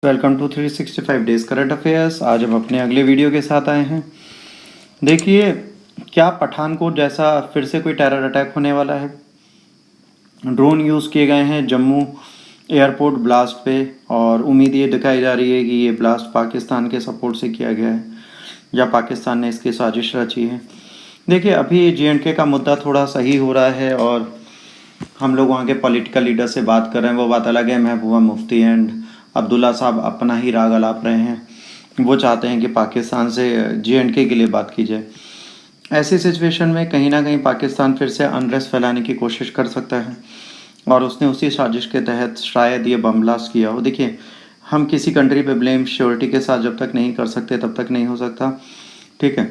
Welcome to 365 days current affairs. आज हम अपने अगले वीडियो के साथ आए हैं। देखिए, क्या पठानकोट जैसा फिर से कोई टेरर अटैक होने वाला है? ड्रोन यूज़ किए गए हैं जम्मू एयरपोर्ट ब्लास्ट पे, और उम्मीद ये दिखाई जा रही है कि ये ब्लास्ट पाकिस्तान के सपोर्ट से किया गया है या पाकिस्तान ने इसकी साजिश रची है। देखिए, अभी JNK का मुद्दा थोड़ा सही हो रहा है और हम लोग वहाँ के पॉलिटिकल लीडर से बात कर रहे हैं, वो बात अलग है। महबूबा मुफ्ती एंड अब्दुल्ला साहब अपना ही राग अलाप रहे हैं। वो चाहते हैं कि पाकिस्तान से JNK के लिए बात की जाए। ऐसी सिचुएशन में कहीं ना कहीं पाकिस्तान फिर से अनरेस्ट फैलाने की कोशिश कर सकता है, और उसने उसी साजिश के तहत शायद ये बम ब्लास्ट किया हो। देखिए, हम किसी कंट्री पे ब्लेम श्योरिटी के साथ जब तक नहीं कर सकते तब तक नहीं हो सकता, ठीक है।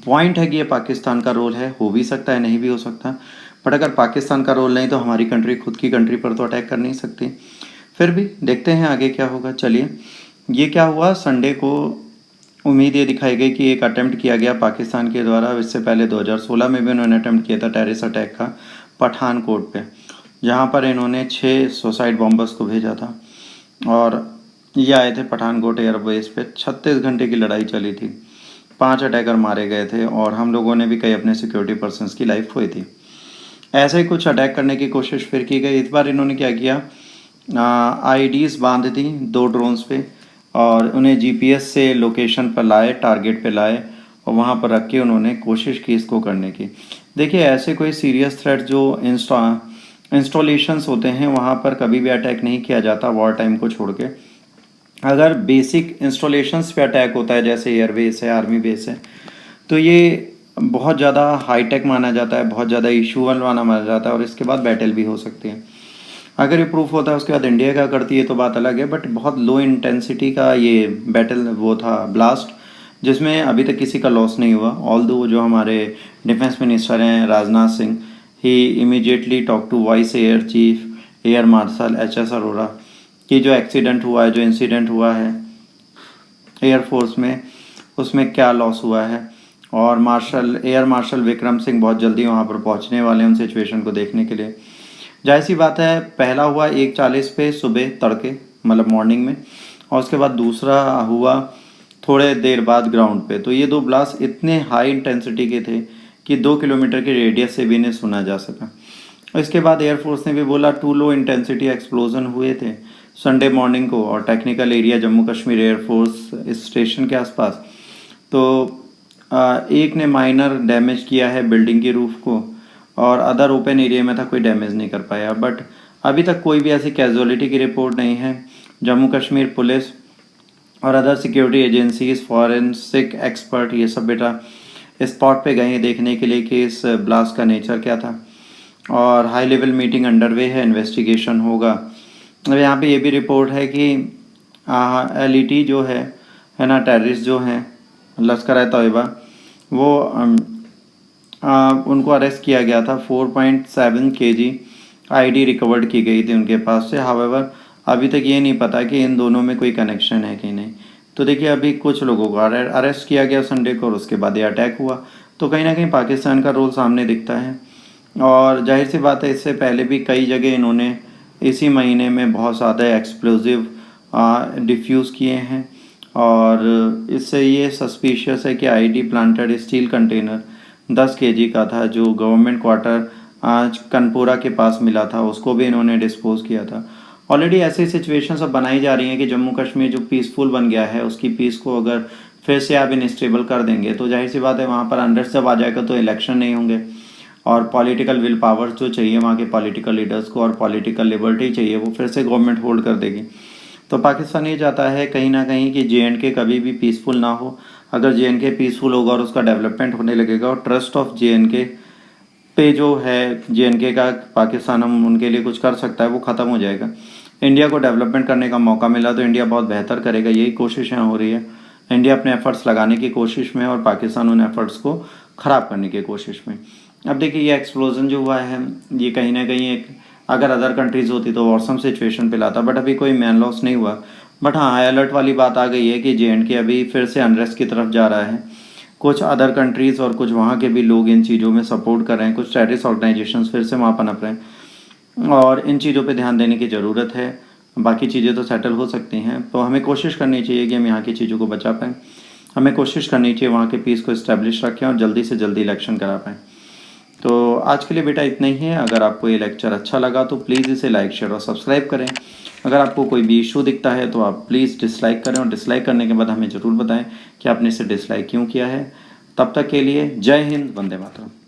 पॉइंट है कि ये पाकिस्तान का रोल है, हो भी सकता है, नहीं भी हो सकता। बट अगर पाकिस्तान का रोल नहीं तो हमारी कंट्री खुद की कंट्री पर तो अटैक कर नहीं सकती। फिर भी देखते हैं आगे क्या होगा। चलिए, ये क्या हुआ संडे को, उम्मीद ये दिखाई गई कि एक अटेम्प्ट किया गया पाकिस्तान के द्वारा। इससे पहले 2016 में भी उन्होंने अटेम्प्ट किया था टेररिस्ट अटैक का पठानकोट पे, जहाँ पर इन्होंने 6 सुसाइड बॉम्बर्स को भेजा था, और ये आए थे पठानकोट एयरबेस पे। 36 घंटे की लड़ाई चली थी, 5 अटैकर मारे गए थे, और हम लोगों ने भी कई अपने सिक्योरिटी पर्सनस की लाइफ खोई थी। ऐसे ही कुछ अटैक करने की कोशिश फिर की गई। इस बार इन्होंने क्या किया, IEDs बांध दी 2 ड्रोन्स पे, और उन्हें GPS से लोकेशन पर लाए, टारगेट पे लाए, और वहाँ पर रख के उन्होंने कोशिश की इसको करने की। देखिए, ऐसे कोई सीरियस थ्रेट जो इंस्टॉलेशंस होते हैं वहाँ पर कभी भी अटैक नहीं किया जाता वॉर टाइम को छोड़ के। अगर बेसिक इंस्टॉलेशंस पे अटैक होता है, जैसे एयरबेस है, आर्मी बेस है, तो ये बहुत ज़्यादा हाईटेक माना जाता है, बहुत ज़्यादा इशूअल माना जाता है, और इसके बाद बैटल भी हो सकती है। अगर ये प्रूफ होता है उसके बाद इंडिया क्या करती है तो बात अलग है। बट बहुत लो इंटेंसिटी का ये बैटल वो था ब्लास्ट, जिसमें अभी तक किसी का लॉस नहीं हुआ। ऑल दो जो हमारे डिफेंस मिनिस्टर हैं Rajnath Singh, he immediately talk to vice air chief air marshal HS Arora कि जो एक्सीडेंट हुआ है, जो इंसिडेंट हुआ है एयरफोर्स में, उसमें क्या लॉस हुआ है। और एयर मार्शल विक्रम सिंह बहुत जल्दी वहाँ पर पहुँचने वाले हैं उन सिचुएशन को देखने के लिए। जाहिर सी बात है, पहला हुआ 1:40 पे सुबह तड़के, मतलब मॉर्निंग में, और उसके बाद दूसरा हुआ थोड़े देर बाद ग्राउंड पे। तो ये 2 ब्लास्ट इतने हाई इंटेंसिटी के थे कि 2 किलोमीटर के रेडियस से भी इन्हें सुना जा सका। इसके बाद एयरफोर्स ने भी बोला 2 लो इंटेंसिटी एक्सप्लोजन हुए थे संडे मॉर्निंग को, और technical area Jammu Kashmir air force station के आसपास। तो एक ने माइनर डैमेज किया है बिल्डिंग की रूफ को, और अदर ओपन एरिया में था, कोई डैमेज नहीं कर पाया। बट अभी तक कोई भी ऐसी कैजुअलिटी की रिपोर्ट नहीं है। जम्मू कश्मीर पुलिस और other security agencies, forensic expert, ये सब बेटा स्पॉट पे गए हैं देखने के लिए कि इस ब्लास्ट का नेचर क्या था, और हाई लेवल मीटिंग अंडरवे है, इन्वेस्टिगेशन होगा। अब यहाँ पे ये भी रिपोर्ट है कि LET जो है ना, टेररिस्ट जो हैं लश्कर-ए-तोयबा, वो उनको अरेस्ट किया गया था। 4.7 kg IED रिकवर्ड की गई थी उनके पास से। हावेवर अभी तक ये नहीं पता कि इन दोनों में कोई कनेक्शन है कि नहीं। तो देखिए, अभी कुछ लोगों को अरेस्ट किया गया संडे को, और उसके बाद ये अटैक हुआ। तो कहीं ना कहीं पाकिस्तान का रोल सामने दिखता है, और जाहिर सी बात है इससे पहले भी कई जगह इन्होंने इसी महीने में बहुत ज़्यादा एक्सप्लोजिव डिफ्यूज़ किए हैं, और इससे ये सस्पिशियस है कि IED planted steel container 10 kg का था, जो गवर्नमेंट क्वार्टर आज कनपुरा के पास मिला था, उसको भी इन्होंने डिस्पोज किया था। ऑलरेडी ऐसी सिचुएशंस अब बनाई जा रही हैं कि जम्मू कश्मीर जो पीसफुल बन गया है, उसकी पीस को अगर फिर से आप इनस्टेबल कर देंगे तो जाहिर सी बात है वहाँ पर अनरेस्ट जब आ जाएगा तो इलेक्शन नहीं होंगे, और पॉलिटिकल विल पावर जो चाहिए वहाँ के पॉलिटिकल लीडर्स को, और पॉलिटिकल लिबर्टी चाहिए, वो फिर से गवर्नमेंट होल्ड कर देगी। तो पाकिस्तान ये चाहता है कहीं ना कहीं कि JNK कभी भी पीसफुल ना हो। अगर JNK पीसफुल होगा और उसका डेवलपमेंट होने लगेगा, और ट्रस्ट ऑफ JNK पे जो है JNK का, पाकिस्तान हम उनके लिए कुछ कर सकता है, वो ख़त्म हो जाएगा। इंडिया को डेवलपमेंट करने का मौका मिला तो इंडिया बहुत बेहतर करेगा, यही कोशिशें हो रही है। इंडिया अपने एफर्ट्स लगाने की कोशिश में, और पाकिस्तान उन एफर्ट्स को ख़राब करने की कोशिश में। अब देखिए, ये एक्सप्लोजन जो हुआ है, ये कहीं ना कहीं एक, अगर अदर कंट्रीज़ होती तो वॉरसम सिचुएशन पे लाता, बट अभी कोई मैन लॉस नहीं हुआ। बट हाँ, हाई अलर्ट वाली बात आ गई है कि JNK अभी फिर से अनरेस्ट की तरफ जा रहा है। कुछ अदर कंट्रीज़ और कुछ वहाँ के भी लोग इन चीज़ों में सपोर्ट कर रहे हैं, कुछ टेररिस्ट ऑर्गेनाइजेशंस फिर से वहाँ पनप रहे हैं, और इन चीज़ों पे ध्यान देने की ज़रूरत है। बाकी चीज़ें तो सेटल हो सकती हैं, तो हमें कोशिश करनी चाहिए कि हम यहाँ की चीज़ों को बचा पाएँ। हमें कोशिश करनी चाहिए वहाँ के पीस को इस्टेब्लिश रखें और जल्दी से जल्दी इलेक्शन करा पाएँ। तो आज के लिए बेटा इतना ही है। अगर आपको ये लेक्चर अच्छा लगा तो प्लीज़ इसे लाइक, शेयर और सब्सक्राइब करें। अगर आपको कोई भी इशू दिखता है तो आप प्लीज़ डिसलाइक करें, और डिसलाइक करने के बाद हमें ज़रूर बताएं कि आपने इसे डिसलाइक क्यों किया है। तब तक के लिए जय हिंद, वंदे मातरम।